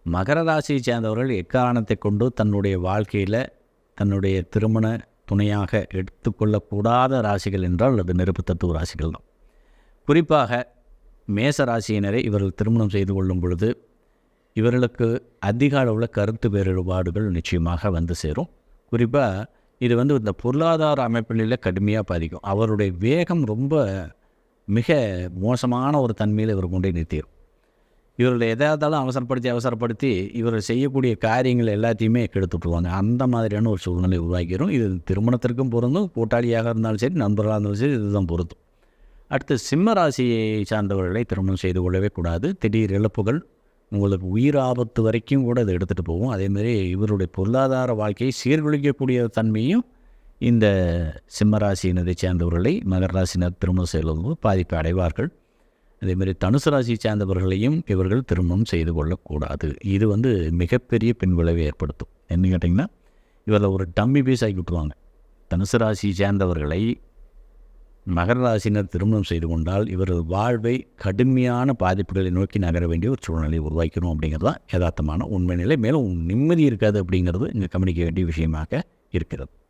மகர ராசியை சேர்ந்தவர்கள் எக்காரணத்தை கொண்டு தன்னுடைய வாழ்க்கையில் தன்னுடைய திருமண துணையாக எடுத்துக்கொள்ளக்கூடாத ராசிகள் என்றால் அது நெருப்பு தத்துவ ராசிகள் தான். குறிப்பாக மேச ராசியினரை இவர்கள் திருமணம் செய்து கொள்ளும் பொழுது இவர்களுக்கு அதிக அளவில் கருத்து வேறுபாடுகள் நிச்சயமாக வந்து சேரும். குறிப்பாக இது இந்த பொருளாதார அமைப்பில் கடுமையாக பாதிக்கும். அவருடைய வேகம் ரொம்ப மிக மோசமான ஒரு தன்மையில் இவர் கொண்டே நிறுத்திடும். இவர்கள் எதாவதாலும் அவசரப்படுத்தி இவர்கள் செய்யக்கூடிய காரியங்கள் எல்லாத்தையுமே கெடுத்துட்டுருவாங்க. அந்த மாதிரியான ஒரு சூழ்நிலை உருவாக்கிடும். இது திருமணத்திற்கும் பொருந்தும், கூட்டாளியாக இருந்தாலும் சரி, நண்பர்களாக இருந்தாலும் சரி, இதுதான் பொருந்தும். அடுத்து சிம்ம ராசியை சார்ந்தவர்களை திருமணம் செய்து கொள்ளவே கூடாது. திடீர் இழப்புகள், உங்களுக்கு உயிர் ஆபத்து வரைக்கும் கூட அதை எடுத்துகிட்டு போகும். அதேமாதிரி இவருடைய பொருளாதார வாழ்க்கையை சீர்குலைக்கக்கூடிய தன்மையும் இந்த சிம்ம ராசியினரை சேர்ந்தவர்களை மகர ராசியினர் திருமணம் செய்வது பாதிப்பு அடைவார்கள். அதேமாதிரி தனுசு ராசியை சேர்ந்தவர்களையும் இவர்கள் திருமணம் செய்து கொள்ளக்கூடாது. இது மிகப்பெரிய பின்விளைவை ஏற்படுத்தும். என்ன கேட்டிங்கன்னா, இவரில் ஒரு டம்மி பீஸ் ஆக்கி விட்டுருவாங்க. தனுசு ராசியை சேர்ந்தவர்களை மகர ராசியினர் திருமணம் செய்து கொண்டால் இவர்கள் வாழ்வை கடுமையான பாதிப்புகளை நோக்கி நகர வேண்டிய ஒரு சூழ்நிலையை உருவாக்கணும் அப்படிங்கிறது தான் யதார்த்தமான உண்மை நிலை. மேலும் நிம்மதி இருக்காது அப்படிங்கிறது இங்கே கவனிக்க வேண்டிய விஷயமாக இருக்கிறது.